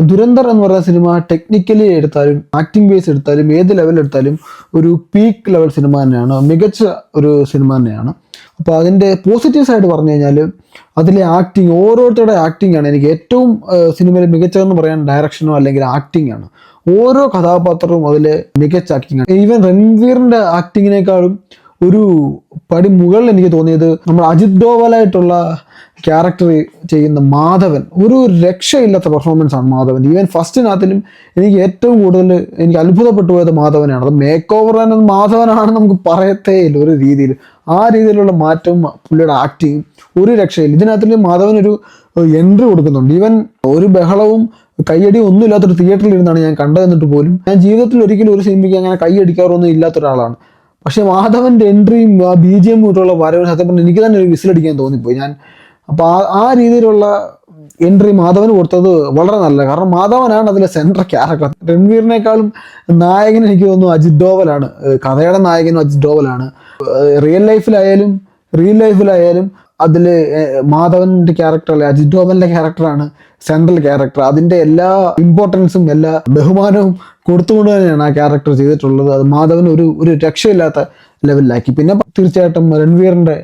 ദുരന്തർ എന്ന് പറയുന്ന cinema technically എടുത്താലും ആക്ടിംഗ് ബേസ് എടുത്താലും ഏത് ലെവൽ എടുത്താലും ഒരു പീക്ക് ലെവൽ സിനിമ തന്നെയാണ്, മികച്ച ഒരു സിനിമ തന്നെയാണ്. അപ്പോൾ അതിൻ്റെ പോസിറ്റീവ് സൈഡ് പറഞ്ഞു കഴിഞ്ഞാൽ അതിലെ ആക്ടിങ്, ഓരോരുത്തരുടെ ആക്ടിങ് ആണ് എനിക്ക് ഏറ്റവും സിനിമയിൽ മികച്ചതെന്ന് പറയാൻ ഡയറക്ഷനോ അല്ലെങ്കിൽ ആക്ടിങ് ആണ്. ഓരോ കഥാപാത്രവും അതിലെ മികച്ച ആക്ടിങ് ആണ്. ഈവൻ രൺവീറിന്റെ ആക്ടിങ്ങിനേക്കാളും ഒരു പടി മുകളിൽ എനിക്ക് തോന്നിയത് നമ്മുടെ അജിത് ഡോവലായിട്ടുള്ള ക്യാരക്ടർ ചെയ്യുന്ന മാധവൻ. ഒരു രക്ഷയില്ലാത്ത പെർഫോമൻസ് ആണ് മാധവൻ. ഈവൻ ഫസ്റ്റിനകത്തിലും എനിക്ക് ഏറ്റവും കൂടുതൽ എനിക്ക് അത്ഭുതപ്പെട്ടു പോയത് മാധവനാണ്. അത് മേക്ക് ഓവർ തന്നെ മാധവനാണെന്ന് നമുക്ക് പറയത്തേ ഇല്ല ഒരു രീതിയിൽ. ആ രീതിയിലുള്ള മാറ്റവും പുള്ളിയുടെ ആക്ടിങ് ഒരു രക്ഷയില്ല. ഇതിനകത്തിൽ മാധവൻ ഒരു എൻട്രി കൊടുക്കുന്നുണ്ട്. ഈവൻ ഒരു ബഹളവും കയ്യടിയും ഒന്നും ഇല്ലാത്തൊരു തിയേറ്ററിൽ ഇരുന്നാണ് ഞാൻ കണ്ടതെന്നിട്ട് പോലും ഞാൻ ജീവിതത്തിൽ ഒരിക്കലും ഒരു സിനിമയ്ക്ക് അങ്ങനെ കൈയടിക്കാറൊന്നും ഇല്ലാത്ത ഒരാളാണ്. പക്ഷെ മാധവന്റെ എൻട്രിയും ആ BGM ആയിട്ടുള്ള വരവ് സത്യം പറഞ്ഞാൽ എനിക്ക് തന്നെ ഒരു വിസിലടിക്കാൻ തോന്നിപ്പോയി ഞാൻ. അപ്പൊ ആ രീതിയിലുള്ള എൻട്രി മാധവന് കൊടുത്തത് വളരെ നല്ല. കാരണം മാധവനാണ് അതിലെ സെൻട്രൽ ക്യാരക്ടർ. രൺവീറിനേക്കാളും നായകൻ എനിക്ക് തോന്നുന്നു അജിത് ഡോവലാണ്. കഥയുടെ നായകനും അജിത് ഡോവലാണ്. റിയൽ ലൈഫിലായാലും അതില് മാധവന്റെ ക്യാരക്ടർ അല്ലെ അജിത് ഡോവലിന്റെ ക്യാരക്ടറാണ് സെൻട്രൽ ക്യാരക്ടർ. അതിന്റെ എല്ലാ ഇമ്പോർട്ടൻസും എല്ലാ ബഹുമാനവും കൊടുത്തുകൊണ്ട് തന്നെയാണ് ആ ക്യാരക്ടർ ചെയ്തിട്ടുള്ളത്. അത് മാധവന് ഒരു രക്ഷയില്ലാത്ത ലെവലിലാക്കി. പിന്നെ തീർച്ചയായിട്ടും രൺവീറിന്റെ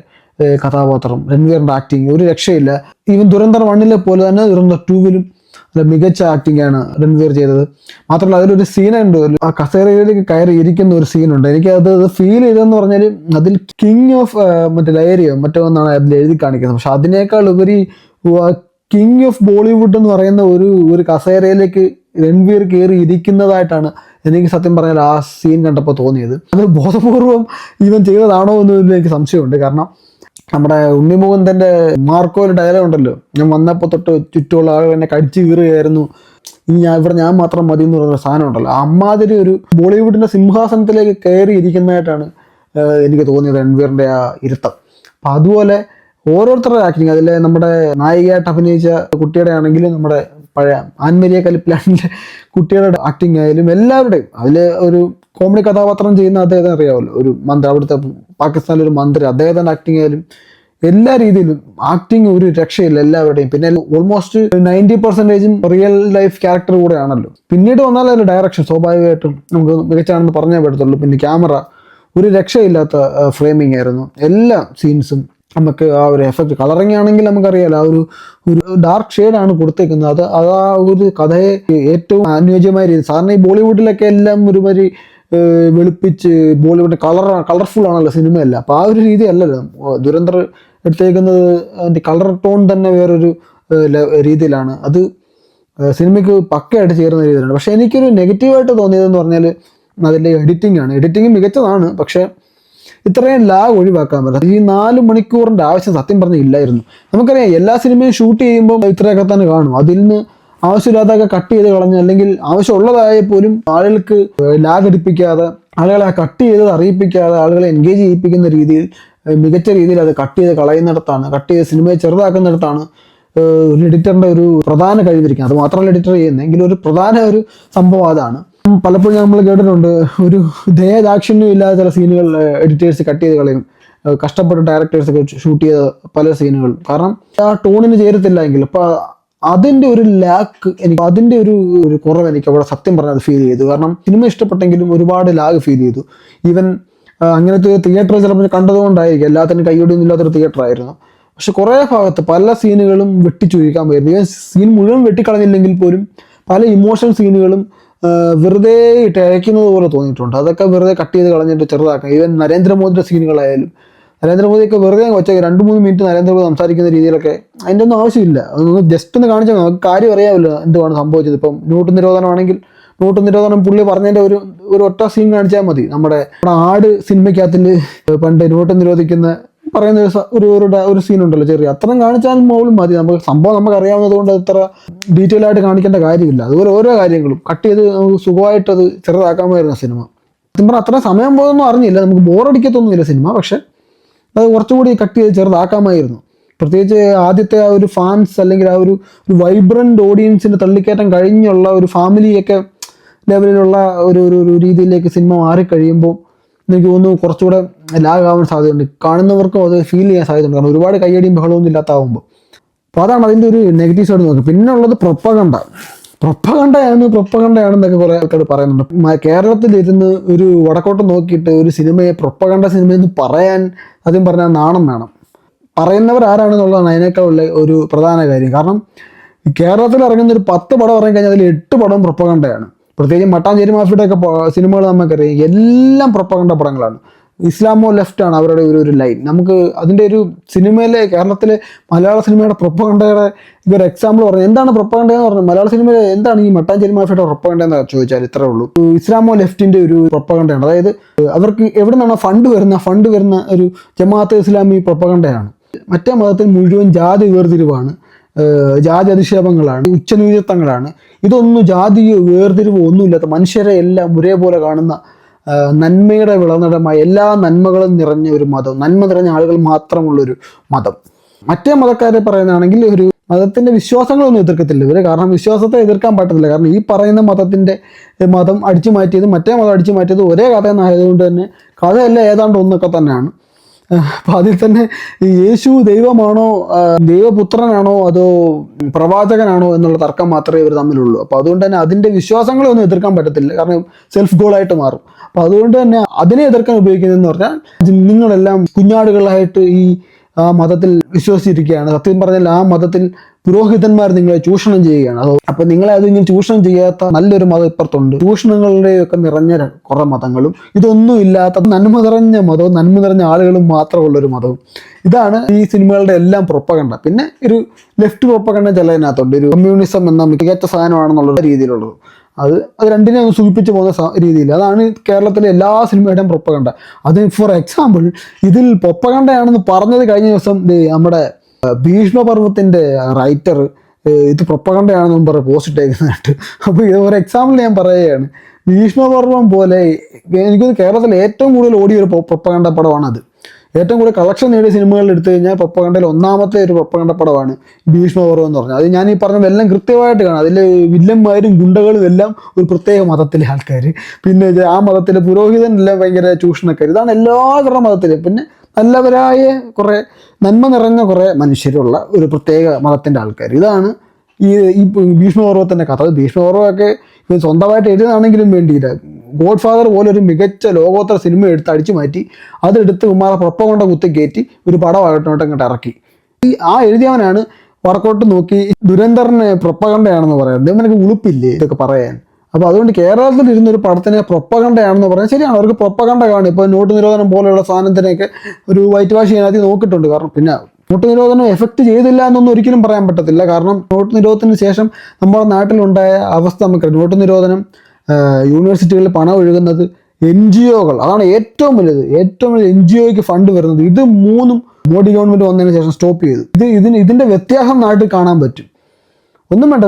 കഥാപാത്രം, രൺവീറിന്റെ ആക്ടിങ് ഒരു രക്ഷയില്ല. ഈവൻ ദുരന്തർ 1 പോലെ തന്നെ ദുരന്തർ 2 മികച്ച ആക്ടിംഗ് ആണ് രൺവീർ ചെയ്തത്. മാത്രമല്ല അതിലൊരു സീനുണ്ട്, ആ കസേരയിലേക്ക് കയറി ഇരിക്കുന്ന ഒരു സീനുണ്ട്. എനിക്ക് അത് ഫീൽ ചെയ്തതെന്ന് പറഞ്ഞാൽ അതിൽ കിങ് ഓഫ് മറ്റേ ലയറിയോ മറ്റോ എന്നാണ് അതിൽ എഴുതി കാണിക്കുന്നത്. പക്ഷെ അതിനേക്കാൾ ഉപരി കിങ് ഓഫ് ബോളിവുഡ് എന്ന് പറയുന്ന ഒരു കസേരയിലേക്ക് രൺവീർ കയറി ഇരിക്കുന്നതായിട്ടാണ് എനിക്ക് സത്യം പറഞ്ഞാൽ ആ സീൻ കണ്ടപ്പോൾ തോന്നിയത്. അത് ബോധപൂർവം ഇവൻ ചെയ്തതാണോ എന്നതിൽ എനിക്ക് സംശയമുണ്ട്. കാരണം നമ്മുടെ ഉണ്ണിമുകുന്ദന്റെ മാർക്കോയിൽ ഡയലോഗ് ഉണ്ടല്ലോ, ഞാൻ വന്നപ്പോൾ തൊട്ട് ചുറ്റുമുള്ള ആളുകൾ എന്നെ കടിച്ചു കീറുകയായിരുന്നു, ഇനി ഞാൻ മാത്രം മതി എന്ന് പറയുന്ന സാധനം ഉണ്ടല്ലോ. അമ്മാതിരി ഒരു ബോളിവുഡിന്റെ സിംഹാസനത്തിലേക്ക് കയറി ഇരിക്കുന്നതായിട്ടാണ് എനിക്ക് തോന്നിയത് രൺവീറിന്റെ ആ ഇരുത്തം. അപ്പം അതുപോലെ ഓരോരുത്തരുടെ ആക്ടിങ്, അതിലെ നമ്മുടെ നായികയായിട്ട് അഭിനയിച്ച കുട്ടിയുടെ ആണെങ്കിലും നമ്മുടെ പഴയ ആൻമരിയ കലിപ്പിലാണ്ടിലെ കുട്ടികളുടെ ആക്ടിങ് ആയാലും എല്ലാവരുടെയും, അതിൽ ഒരു കോമഡി കഥാപാത്രം ചെയ്യുന്ന അദ്ദേഹത്തിന് അറിയാമല്ലോ, ഒരു മന്ത്രി, അവിടുത്തെ പാകിസ്ഥാനിലൊരു മന്ത്രി, അദ്ദേഹത്തിൻ്റെ ആക്ടിങ് ആയാലും എല്ലാ രീതിയിലും ആക്ടിങ് ഒരു രക്ഷയില്ല എല്ലാവരുടെയും. പിന്നെ ഓൾമോസ്റ്റ് 90% റിയൽ ലൈഫ് ക്യാരക്ടർ കൂടെ ആണല്ലോ. പിന്നീട് വന്നാൽ അതിൽ ഡയറക്ഷൻ സ്വാഭാവികമായിട്ടും നമുക്ക് മികച്ചാണെന്ന് പറഞ്ഞേ പറ്റത്തുള്ളൂ. പിന്നെ ക്യാമറ ഒരു രക്ഷയില്ലാത്ത ഫ്രെയിമിംഗ് ആയിരുന്നു. എല്ലാ സീൻസും നമുക്ക് ആ ഒരു എഫക്റ്റ്, കളറിങ് ആണെങ്കിൽ നമുക്കറിയാലോ ആ ഒരു ഡാർക്ക് ഷെയ്ഡാണ് കൊടുത്തേക്കുന്നത്. അത് ആ ഒരു കഥയെ ഏറ്റവും അനുയോജ്യമായ രീതി. സാധാരണ ഈ ബോളിവുഡിലൊക്കെ എല്ലാം ഒരുമാതിരി വെളുപ്പിച്ച് ബോളിവുഡ് കളർഫുൾ ആണല്ലോ സിനിമയല്ല. അപ്പോൾ ആ ഒരു രീതി അല്ലല്ലോ ദുരന്തർ എടുത്തേക്കുന്നത്. അതിൻ്റെ കളർ ടോൺ തന്നെ വേറൊരു രീതിയിലാണ്. അത് സിനിമയ്ക്ക് പക്കയായിട്ട് ചേരുന്ന രീതിയിലാണ്. പക്ഷെ എനിക്കൊരു നെഗറ്റീവായിട്ട് തോന്നിയതെന്ന് പറഞ്ഞാൽ അതിൻ്റെ എഡിറ്റിംഗ് ആണ്. എഡിറ്റിംഗ് മികച്ചതാണ്, പക്ഷേ ഇത്രയും ലാഗ് ഒഴിവാക്കാൻ പറ്റില്ല. ഈ 4 മണിക്കൂറിൻ്റെ ആവശ്യം സത്യം പറഞ്ഞാൽ ഇല്ലായിരുന്നു. നമുക്കറിയാം എല്ലാ സിനിമയും ഷൂട്ട് ചെയ്യുമ്പോൾ ഇത്രയൊക്കെ തന്നെ കാണും. അതിൽ നിന്ന് ആവശ്യമില്ലാതൊക്കെ കട്ട് ചെയ്ത് കളഞ്ഞ്, അല്ലെങ്കിൽ ആവശ്യമുള്ളതായ പോലും ആളുകൾക്ക് ലാഗ് അടിപ്പിക്കാതെ, ആളുകളെ കട്ട് ചെയ്തത് അറിയിപ്പിക്കാതെ, ആളുകളെ എൻഗേജ് ചെയ്യിപ്പിക്കുന്ന രീതിയിൽ മികച്ച രീതിയിൽ അത് കട്ട് ചെയ്ത് കളയുന്നിടത്താണ്, കട്ട് ചെയ്ത് സിനിമയെ ചെറുതാക്കുന്നിടത്താണ് ഒരു എഡിറ്ററിൻ്റെ ഒരു പ്രധാന കഴിവിരിക്കുന്നത്. അത് മാത്രമല്ല എഡിറ്റർ ചെയ്യുന്നതെങ്കിലും ഒരു പ്രധാന ഒരു സംഭവം അതാണ്. പലപ്പോഴും നമ്മൾ കേട്ടിട്ടുണ്ട്, ഒരു ദയദാക്ഷിണ്യം ഇല്ലാതെ ചില സീനുകൾ എഡിറ്റേഴ്സ് കട്ട് ചെയ്ത് കളയും. കഷ്ടപ്പെട്ട ഡയറക്ടേഴ്സ് ഒക്കെ ഷൂട്ട് ചെയ്ത പല സീനുകൾ കാരണം ആ ടോണിന് ചേരത്തില്ല എങ്കിൽ. അപ്പോൾ അതിൻ്റെ ഒരു ലാഗ് അതിൻ്റെ ഒരു കുറവ് എനിക്ക് അവിടെ സത്യം പറഞ്ഞാൽ ഫീൽ ചെയ്തു. കാരണം സിനിമ ഇഷ്ടപ്പെട്ടെങ്കിലും ഒരുപാട് ലാഗ് ഫീൽ ചെയ്തു. ഈവൻ അങ്ങനത്തെ തിയേറ്റർ ചിലപ്പോൾ കണ്ടതുകൊണ്ടായിരിക്കും, എല്ലാത്തിനും കയ്യൊടിയൊന്നും ഇല്ലാത്തൊരു തിയേറ്റർ ആയിരുന്നു. പക്ഷെ കുറേ ഭാഗത്ത് പല സീനുകളും വെട്ടിച്ചുരുക്കാൻ പോയിരുന്നു. ഈവൻ സീൻ മുഴുവൻ വെട്ടിക്കളഞ്ഞില്ലെങ്കിൽ പോലും പല ഇമോഷണൽ സീനുകളും വെറുതെ ഇട്ടയക്കുന്നത് പോലെ തോന്നിയിട്ടുണ്ട്. അതൊക്കെ വെറുതെ കട്ട് ചെയ്ത് കളഞ്ഞിട്ട് ചെറുതാക്കാം. ഈവൻ നരേന്ദ്രമോദിയുടെ സീനുകളായാലും, നരേന്ദ്രമോദിയൊക്കെ വെറുതെ വെച്ച 2-3 മിനിറ്റ് നരേന്ദ്രമോദി സംസാരിക്കുന്ന രീതിയിലൊക്കെ അതിൻ്റെ ഒന്നും ആവശ്യമില്ല. അതൊന്ന് ജസ്റ്റ് ഒന്ന് കാണിച്ചാൽ നമുക്ക് കാര്യം അറിയാമല്ലോ എന്തുവാണ് സംഭവിച്ചത്. ഇപ്പം നോട്ട് നിരോധനമാണെങ്കിൽ നോട്ട് നിരോധനം പുള്ളി പറഞ്ഞതിൻ്റെ ഒരു ഒറ്റ സീൻ കാണിച്ചാൽ മതി. നമ്മുടെ ആട് സിനിമയ്ക്കകത്തിൽ പണ്ട് നോട്ട് നിരോധിക്കുന്ന പറയുന്ന ഒരു സീനുണ്ടല്ലോ ചെറിയ, അത്രയും കാണിച്ചാൽ പോലും മതി. നമുക്ക് സംഭവം നമുക്ക് അറിയാവുന്നത് കൊണ്ട് അത്ര ഡീറ്റെയിൽ ആയിട്ട് കാണിക്കേണ്ട കാര്യമില്ല. അതുപോലെ ഓരോ കാര്യങ്ങളും കട്ട് ചെയ്ത് നമുക്ക് സുഖമായിട്ടത് ചെറുതാക്കാമായിരുന്നു സിനിമ. സത്യം അത്ര സമയം പോയൊന്നും അറിഞ്ഞില്ല, നമുക്ക് ബോറടിക്കത്തൊന്നുമില്ല സിനിമ. പക്ഷെ അത് കുറച്ചുകൂടി കട്ട് ചെയ്ത് ചെറുതാക്കാമായിരുന്നു. പ്രത്യേകിച്ച് ആദ്യത്തെ ആ ഒരു ഫാൻസ് അല്ലെങ്കിൽ ആ ഒരു വൈബ്രന്റ് ഓഡിയൻസിന് തള്ളിക്കയറ്റാൻ കഴിഞ്ഞുള്ള ഒരു ഫാമിലിയൊക്കെ ലെവലിലുള്ള ഒരു രീതിയിലേക്ക് സിനിമ മാറിക്കഴിയുമ്പോൾ എനിക്ക് തോന്നുന്നു കുറച്ചുകൂടെ ലാഗാവാൻ സാധ്യതയുണ്ട്. കാണുന്നവർക്കും അത് ഫീൽ ചെയ്യാൻ സാധ്യതയുണ്ട്. കാരണം ഒരുപാട് കയ്യടിയും ബഹളമൊന്നും ഇല്ലാത്താവുമ്പോൾ. അപ്പോൾ അതാണ് അതിൻ്റെ ഒരു നെഗറ്റീവ് സൈഡ് നോക്കുക. പിന്നെ ഉള്ളത് പ്രൊപ്പഗണ്ട. പ്രൊപ്പഗണ്ടയാണെന്നൊക്കെ കുറെ ആൾക്കാർ പറയുന്നുണ്ട്. കേരളത്തിലിരുന്ന് ഒരു വടക്കോട്ട് നോക്കിയിട്ട് ഒരു സിനിമയെ പ്രൊപ്പഗണ്ട സിനിമയെന്ന് പറയാൻ ആദ്യം പറഞ്ഞാൽ നാണം വേണം. പറയുന്നവർ ആരാണെന്നുള്ളതാണ് അതിനേക്കാൾ ഒരു പ്രധാന കാര്യം. കാരണം കേരളത്തിൽ ഇറങ്ങുന്ന ഒരു 10 പടം ഇറങ്ങിക്കഴിഞ്ഞാൽ അതിൽ 8 പടം പ്രൊപ്പഗണ്ടയാണ്. പ്രത്യേകിച്ച് മട്ടാഞ്ചേരി മാഫിയുടെ ഒക്കെ സിനിമകൾ നമുക്കറിയാം, എല്ലാം പ്രൊപ്പഗണ്ട പടങ്ങളാണ്. ഇസ്ലാമോ ലെഫ്റ്റ് ആണ് അവരുടെ ഒരു ലൈൻ. നമുക്ക് അതിൻ്റെ ഒരു സിനിമയിലെ കേരളത്തിലെ മലയാള സിനിമയുടെ പ്രൊപ്പഗണ്ടയുടെ ഒരു എക്സാമ്പിൾ പറഞ്ഞു. എന്താണ് പ്രൊപ്പഗണ്ട എന്ന് പറഞ്ഞത്? മലയാള സിനിമയിൽ എന്താണ് ഈ മട്ടാഞ്ചേരി മാഫിയുടെ പ്രൊപ്പഗണ്ട എന്ന് ചോദിച്ചാൽ ഇത്രേ ഉള്ളൂ. ഇസ്ലാമോ ലെഫ്റ്റിന്റെ ഒരു പ്രൊപ്പഗണ്ടയാണ്. അതായത് അവർക്ക് എവിടെ നിന്നാണ് ഫണ്ട് വരുന്ന ഒരു ജമാഅത്തെ ഇസ്ലാമി പ്രൊപ്പഗണ്ടയാണ്. മറ്റേ മതത്തിൽ മുഴുവൻ ജാതി വേർതിരിവാണ്, ജാതി അധിക്ഷേപങ്ങളാണ്, ഉച്ചനീചത്വങ്ങളാണ്. ഇതൊന്നും ജാതിയോ വേർതിരിവോ ഒന്നുമില്ലാത്ത മനുഷ്യരെ എല്ലാം ഒരേപോലെ കാണുന്ന നന്മയുടെ വിളനിടമായ എല്ലാ നന്മകളും നിറഞ്ഞ ഒരു മതം, നന്മ നിറഞ്ഞ ആളുകൾ മാത്രമുള്ളൊരു മതം. മറ്റേ മതക്കാരെ പറയുന്നതാണെങ്കിൽ ഒരു മതത്തിന്റെ വിശ്വാസങ്ങളൊന്നും എതിർക്കത്തില്ല ഇവര്. കാരണം വിശ്വാസത്തെ എതിർക്കാൻ പറ്റത്തില്ല. കാരണം ഈ പറയുന്ന മതം അടിച്ചു മാറ്റിയതും മറ്റേ മതം അടിച്ചു മാറ്റിയതും ഒരേ കഥ എന്നായതുകൊണ്ട് തന്നെ കഥയെല്ലാം ഏതാണ്ട് ഒന്നൊക്കെ തന്നെയാണ്. അപ്പൊ അതിൽ തന്നെ യേശു ദൈവമാണോ, ദൈവപുത്രനാണോ, അതോ പ്രവാചകനാണോ എന്നുള്ള തർക്കം മാത്രമേ ഇവർ തമ്മിലുള്ളൂ. അപ്പൊ അതുകൊണ്ട് തന്നെ അതിന്റെ വിശ്വാസങ്ങളെ ഒന്നും എതിർക്കാൻ പറ്റത്തില്ല. കാരണം സെൽഫ് ഗോളായിട്ട് മാറും. അപ്പൊ അതുകൊണ്ട് തന്നെ അതിനെ എതിർക്കാൻ ഉപയോഗിക്കുന്നതെന്ന് പറഞ്ഞാൽ നിങ്ങളെല്ലാം കുഞ്ഞാടുകളായിട്ട് ഈ മതത്തിൽ വിശ്വസിച്ചിരിക്കുകയാണ്. സത്യം പറഞ്ഞാൽ ആ മതത്തിൽ പുരോഹിതന്മാർ നിങ്ങളെ ചൂഷണം ചെയ്യുകയാണ്. അപ്പൊ നിങ്ങളെ അതിങ്ങനെ ചൂഷണം ചെയ്യാത്ത നല്ലൊരു മതം ഇപ്പുറത്തുണ്ട്. ചൂഷണങ്ങളുടെയൊക്കെ നിറഞ്ഞ കുറെ മതങ്ങളും ഇതൊന്നും ഇല്ലാത്ത നന്മ നിറഞ്ഞ മതവും നന്മ നിറഞ്ഞ ആളുകളും മാത്രമുള്ളൊരു മതവും. ഇതാണ് ഈ സിനിമകളുടെ എല്ലാം പ്രൊപ്പഗണ്ട. പിന്നെ ഒരു ലെഫ്റ്റ് പ്രൊപ്പഗണ്ട ചിലതിനകത്തുണ്ട്. ഒരു കമ്മ്യൂണിസം എന്ന മികച്ച സാധനമാണെന്നുള്ള രീതിയിലുള്ളത്. അത് രണ്ടിനെ ഒന്ന് സൂചിപ്പിച്ച് പോകുന്ന രീതിയിൽ അതാണ് കേരളത്തിലെ എല്ലാ സിനിമയുടെയും പ്രൊപ്പഗണ്ട. അത് ഫോർ എക്സാമ്പിൾ ഇതിൽ പ്രൊപ്പഗണ്ടയാണെന്ന് പറഞ്ഞത് കഴിഞ്ഞ ദിവസം നമ്മുടെ ഭീഷ്മപർവത്തിന്റെ റൈറ്റർ ഇത് പ്രൊപ്പഗണ്ടയാണെന്നും പറഞ്ഞ് പോസ്റ്റ് ഇട്ടേക്കുന്നതായിട്ട്. അപ്പോൾ ഇത് ഒരു എക്സാമ്പിൾ ഞാൻ പറയുകയാണ്. ഭീഷ്മപർവം പോലെ എനിക്കൊന്ന് കേരളത്തിൽ ഏറ്റവും കൂടുതൽ ഓടിയ ഒരു പ്രൊപ്പഗണ്ട പടമാണത്. ഏറ്റവും കൂടുതൽ കളക്ഷൻ നേടിയ സിനിമകളിൽ എടുത്തു കഴിഞ്ഞാൽ പ്രൊപ്പഗണ്ടയിൽ ഒന്നാമത്തെ ഒരു പ്രൊപ്പഗണ്ട പടമാണ് ഭീഷ്മപർവം എന്ന് പറഞ്ഞത്. അത് ഞാൻ ഈ പറഞ്ഞതെല്ലാം കൃത്യമായിട്ട് കാണാം. അതിൽ വില്ലന്മാരും ഗുണ്ടകളും എല്ലാം ഒരു പ്രത്യേക മതത്തിലെ ആൾക്കാർ, പിന്നെ ആ മതത്തിലെ പുരോഹിതനെല്ലാം ഭയങ്കര ചൂഷണക്കാർ. ഇതാണ് എല്ലാവരുടെ മതത്തിലും. പിന്നെ നല്ലവരായ കുറേ നന്മ നിറഞ്ഞ കുറേ മനുഷ്യരുള്ള ഒരു പ്രത്യേക മതത്തിൻ്റെ ആൾക്കാർ. ഇതാണ് ഈ ഭീഷ്മപർവത്തിൻ്റെ കഥ. ഭീഷ്മപർവമൊക്കെ സ്വന്തമായിട്ട് എഴുതാണെങ്കിലും വേണ്ടിയില്ല. ഗോഡ് ഫാദർ പോലെ ഒരു മികച്ച ലോകോത്തര സിനിമ എടുത്ത് അടിച്ചു മാറ്റി അതെടുത്ത് ഉമ്മാറെ പ്രൊപ്പഗണ്ട കുത്തി കയറ്റി ഒരു പടമായിട്ടോട്ട് അങ്ങോട്ട് ഇറക്കി. ആ എഴുതിയവനാണ് വടക്കോട്ട് നോക്കി ദുരന്തറിനെ പ്രൊപ്പഗണ്ടയാണെന്ന് പറയുന്നത്. എനിക്ക് ഉളുപ്പില്ലേ ഇതൊക്കെ പറയാൻ. അപ്പോൾ അതുകൊണ്ട് കേരളത്തിൽ ഇരുന്നൊരു പടത്തിനെ പ്രൊപ്പഗണ്ടയാണെന്ന് പറയാൻ ശരിയാണ്, അവർക്ക് പ്രൊപ്പഗണ്ട കാണും. ഇപ്പോൾ നോട്ട് നിരോധനം പോലെയുള്ള സാധനത്തിനെയൊക്കെ ഒരു വൈറ്റ് വാഷ് ചെയ്യാനാദ്യം നോക്കിയിട്ടുണ്ട്. കാരണം പിന്നെ നോട്ട് നിരോധനം എഫക്റ്റ് ചെയ്തില്ല എന്നൊന്നും ഒരിക്കലും പറയാൻ പറ്റത്തില്ല. കാരണം നോട്ട് നിരോധനത്തിന് ശേഷം നമ്മുടെ നാട്ടിലുണ്ടായ അവസ്ഥ നമുക്കറിയാം. നോട്ട് നിരോധനം, യൂണിവേഴ്സിറ്റികളിൽ പണം ഒഴുകുന്നത്, NGOകൾ, അതാണ് ഏറ്റവും വലുത്. NGOയ്ക്ക് ഫണ്ട് വരുന്നത്. ഇത് മൂന്നും മോഡി ഗവൺമെന്റ് വന്നതിന് ശേഷം സ്റ്റോപ്പ് ചെയ്തു. ഇതിന്റെ വ്യത്യാസം നാട്ടിൽ കാണാൻ പറ്റും. ഒന്നും വേണ്ട,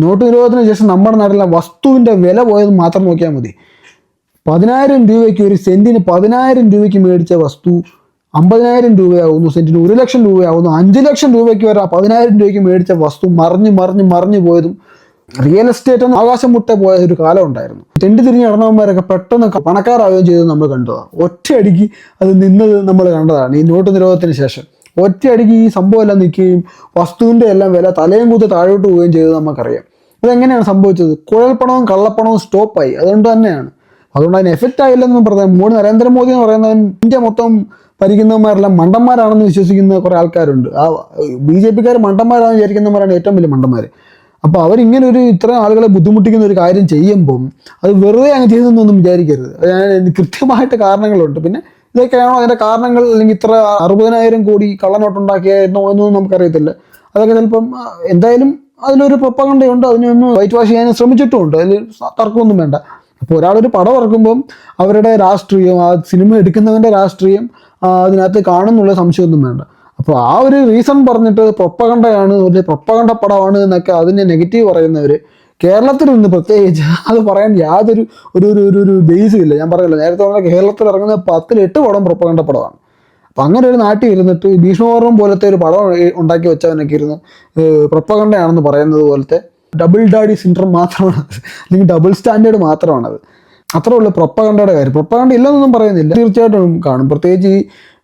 നോട്ട് നിരോധനത്തിന് ശേഷം നമ്മുടെ നാട്ടിലെ വസ്തുവിന്റെ വില പോയത് മാത്രം നോക്കിയാൽ മതി. 10,000 രൂപയ്ക്ക് ഒരു സെന്റിന് 10,000 രൂപയ്ക്ക് മേടിച്ച വസ്തു 50,000 രൂപയാവുന്നു, സെന്റിന് 1 ലക്ഷം രൂപയാവുന്നു. 5 ലക്ഷം രൂപയ്ക്ക് വരെ 10,000 രൂപയ്ക്ക് മേടിച്ച വസ്തു മറിഞ്ഞു പോയതും റിയൽ എസ്റ്റേറ്റ് ഒന്ന് ആകാശം മുട്ടേ പോയ ഒരു കാലം ഉണ്ടായിരുന്നു. തെണ്ടി തിരിഞ്ഞ് നടന്നവന്മാരൊക്കെ പെട്ടെന്ന് പണക്കാരാവുകയും ചെയ്തത് നമ്മൾ കണ്ടതാണ്. ഒറ്റയടിക്ക് അത് നിന്നത് നമ്മൾ കണ്ടതാണ്. ഈ നോട്ട് നിരോധനത്തിന് ശേഷം ഒറ്റയടിക്ക് ഈ സംഭവം എല്ലാം നിൽക്കുകയും വസ്തുവിൻ്റെ എല്ലാം വില തലയും കൂത്ത് താഴോട്ട് പോവുകയും ചെയ്തത് നമുക്കറിയാം. ഇതെങ്ങനെയാണ് സംഭവിച്ചത്? കുഴൽപ്പണവും കള്ളപ്പണവും സ്റ്റോപ്പായി. അതുകൊണ്ട് തന്നെയാണ്. അതുകൊണ്ട് അതിന് എഫക്റ്റ് ആയില്ലെന്നും പറഞ്ഞാൽ നരേന്ദ്രമോദി എന്ന് പറയുന്നവൻ ഇന്ത്യ മൊത്തം ഭരിക്കുന്നവന്മാരെല്ലാം മണ്ടന്മാരാണെന്ന് വിശ്വസിക്കുന്ന കുറേ ആൾക്കാരുണ്ട്. ആ BJPക്കാർ മണ്ടന്മാരാണെന്ന് വിചാരിക്കുന്നവരാണ് ഏറ്റവും വലിയ മണ്ടന്മാർ. അപ്പോൾ അവരിങ്ങനെ ഇത്രയും ആളുകളെ ബുദ്ധിമുട്ടിക്കുന്ന ഒരു കാര്യം ചെയ്യുമ്പം അത് വെറുതെ അങ്ങ് ചെയ്തെന്നൊന്നും വിചാരിക്കരുത്. കൃത്യമായിട്ട് കാരണങ്ങളുണ്ട്. പിന്നെ ഇതൊക്കെയാണോ അതിൻ്റെ കാരണങ്ങൾ, അല്ലെങ്കിൽ ഇത്ര 60,000 കോടി കള്ളനോട്ടുണ്ടാക്കിയ എന്നൊന്നും നമുക്കറിയത്തില്ല. അതൊക്കെ ചിലപ്പം എന്തായാലും അതിലൊരു പ്രൊപ്പഗണ്ടയുണ്ട്. അതിനൊന്ന് വൈറ്റ് വാഷ് ചെയ്യാൻ ശ്രമിച്ചിട്ടുമുണ്ട്. അതിൽ തർക്കമൊന്നും വേണ്ട. അപ്പോൾ ഒരാളൊരു പടം ഇറക്കുമ്പം അവരുടെ രാഷ്ട്രീയം, ആ സിനിമ എടുക്കുന്നവൻ്റെ രാഷ്ട്രീയം അതിനകത്ത് കാണുന്നുള്ള സംശയമൊന്നും വേണ്ട. അപ്പോൾ ആ ഒരു റീസൺ പറഞ്ഞിട്ട് പ്രൊപ്പഗണ്ടയാണ്, ഒരു പ്രൊപ്പഗണ്ട പടമാണ് എന്നൊക്കെ അതിനെ നെഗറ്റീവ് പറയുന്നവർ കേരളത്തിൽ നിന്ന് പ്രത്യേകിച്ച് അത് പറയാൻ യാതൊരു ഒരു ബേസും ഇല്ല. ഞാൻ പറയല്ലോ, നേരത്തെ പറഞ്ഞാൽ കേരളത്തിൽ ഇറങ്ങുന്ന 10-ൽ 8 പടം പ്രൊപ്പഗണ്ട പടമാണ്. അപ്പം അങ്ങനെ ഒരു നാട്ടിൽ ഇരുന്നിട്ട് ഭീഷ്മപർവം പോലത്തെ ഒരു പടം ഉണ്ടാക്കി വെച്ചവനൊക്കെ ഇരുന്ന് പ്രൊപ്പഗണ്ടയാണെന്ന് പറയുന്നത് പോലത്തെ ഡബിൾ ഡാഡി സിൻഡ്രം മാത്രമാണത്, അല്ലെങ്കിൽ ഡബിൾ സ്റ്റാൻഡേർഡ് മാത്രമാണത്. അത്രേ ഉള്ളൂ പ്രൊപ്പഗണ്ടയുടെ കാര്യം. പ്രൊപ്പഗണ്ട ഇല്ലെന്നൊന്നും പറയുന്നില്ല, തീർച്ചയായിട്ടും കാണും. പ്രത്യേകിച്ച്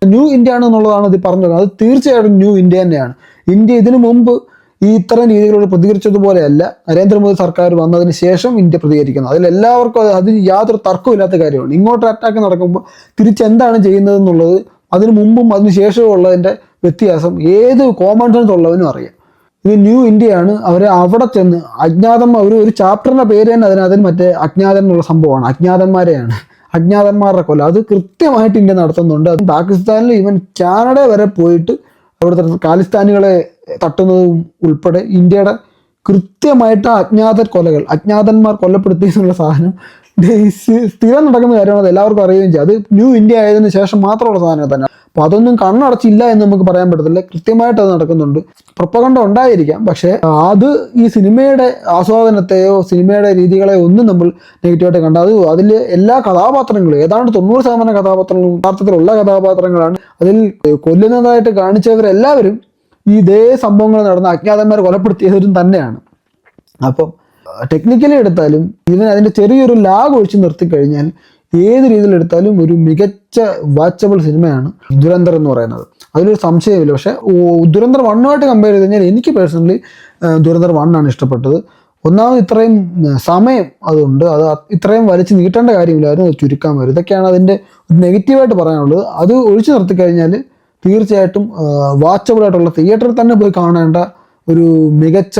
ഈ ന്യൂ ഇന്ത്യ ആണെന്നുള്ളതാണ് ഇത് പറഞ്ഞത്. അത് തീർച്ചയായിട്ടും ന്യൂ ഇന്ത്യ തന്നെയാണ്. ഇന്ത്യ ഇതിനു മുമ്പ് ഈ ഇത്തരം രീതികളോട് പ്രതികരിച്ചതുപോലെയല്ല നരേന്ദ്രമോദി സർക്കാർ വന്നതിന് ശേഷം ഇന്ത്യ പ്രതികരിക്കുന്നത്. അതിലെല്ലാവർക്കും അതിന് യാതൊരു തർക്കമില്ലാത്ത കാര്യമാണ്. ഇങ്ങോട്ട് അറ്റാക്ക് നടക്കുമ്പോൾ തിരിച്ചെന്താണ് ചെയ്യുന്നതെന്നുള്ളത് അതിന് മുമ്പും അതിന് ശേഷവും ഉള്ളതിൻ്റെ വ്യത്യാസം ഏത് കോമൺ സെൻസ് ഉള്ളവനും അറിയാം. ഇത് ന്യൂ ഇന്ത്യയാണ്. അവർ അവിടെ ചെന്ന് അജ്ഞാതം ഒരു ചാപ്റ്ററിൻ്റെ പേര് തന്നെ അതിന് മറ്റേ അജ്ഞാതൻ എന്നുള്ള സംഭവമാണ്. അജ്ഞാതന്മാരെയാണ്, അജ്ഞാതന്മാരുടെ കൊല അത് കൃത്യമായിട്ട് ഇന്ത്യ നടത്തുന്നുണ്ട്. അത് പാകിസ്ഥാനിൽ ഈവൻ കാനഡ വരെ പോയിട്ട് അവിടുത്തെ ഖാലിസ്ഥാനികളെ തട്ടുന്നതും ഉൾപ്പെടെ ഇന്ത്യയുടെ കൃത്യമായിട്ട് അജ്ഞാതന്മാർ കൊല്ലപ്പെടുത്തി എന്നുള്ള സാധനം സ്ഥിരം നടക്കുന്ന കാര്യമാണ്. അത് എല്ലാവർക്കും അറിയുകയും ചെയ്യും. അത് ന്യൂ ഇന്ത്യ ആയതിനു ശേഷം മാത്രമുള്ള സാധനം തന്നെ. അപ്പോൾ അതൊന്നും കണ്ണടച്ചില്ല എന്ന് നമുക്ക് പറയാൻ പറ്റത്തില്ല. കൃത്യമായിട്ട് അത് നടക്കുന്നുണ്ട്. പ്രൊപ്പഗണ്ട ഉണ്ടായിരിക്കാം, പക്ഷേ അത് ഈ സിനിമയുടെ ആസ്വാദനത്തെയോ സിനിമയുടെ രീതികളെയോ ഒന്നും നമ്മൾ നെഗറ്റീവായിട്ട് കണ്ട അത് അതിൽ എല്ലാ കഥാപാത്രങ്ങളും ഏതാണ്ട് 90% കഥാപാത്രങ്ങളും യഥാർത്ഥത്തിലുള്ള കഥാപാത്രങ്ങളാണ്. അതിൽ കൊല്ലുന്നതായിട്ട് കാണിച്ചവരെല്ലാവരും ഈ ഇതേ സംഭവങ്ങൾ നടന്ന അജ്ഞാതന്മാർ കൊലപ്പെടുത്തിയവരും തന്നെയാണ്. അപ്പം ടെക്നിക്കലി എടുത്താലും ഇതിന് അതിൻ്റെ ചെറിയൊരു ലാഗ് ഒഴിച്ച് നിർത്തിക്കഴിഞ്ഞാൽ ഏത് രീതിയിലെടുത്താലും ഒരു മികച്ച വാച്ചബിൾ സിനിമയാണ് ദുരന്തർ എന്ന് പറയുന്നത്. അതിലൊരു സംശയമില്ല. പക്ഷേ ദുരന്തർ 1 കമ്പയർ ചെയ്ത് കഴിഞ്ഞാൽ എനിക്ക് പേഴ്സണലി ദുരന്തർ 1 ഇഷ്ടപ്പെട്ടത്. ഒന്നാമത് ഇത്രയും സമയം അതുണ്ട്, അത് ഇത്രയും വലിച്ചു നീട്ടേണ്ട കാര്യമില്ലായിരുന്നു, അത് ചുരുക്കാൻ വരും. ഇതൊക്കെയാണ് അതിൻ്റെ നെഗറ്റീവായിട്ട് പറയാനുള്ളത്. അത് ഒഴിച്ചു നിർത്തിക്കഴിഞ്ഞാൽ തീർച്ചയായിട്ടും വാച്ചബിൾ ആയിട്ടുള്ള തിയേറ്ററിൽ തന്നെ പോയി കാണേണ്ട ഒരു മികച്ച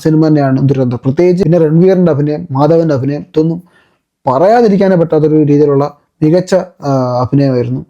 സിനിമ തന്നെയാണ് ദുരന്തർ. പ്രത്യേകിച്ച് പിന്നെ രൺവീറിൻ്റെ അഭിനയം, മാധവൻ്റെ അഭിനയം, ഇതൊന്നും പറയാതിരിക്കാനേ പറ്റാത്തൊരു രീതിയിലുള്ള മികച്ച അഭിനയമായിരുന്നു.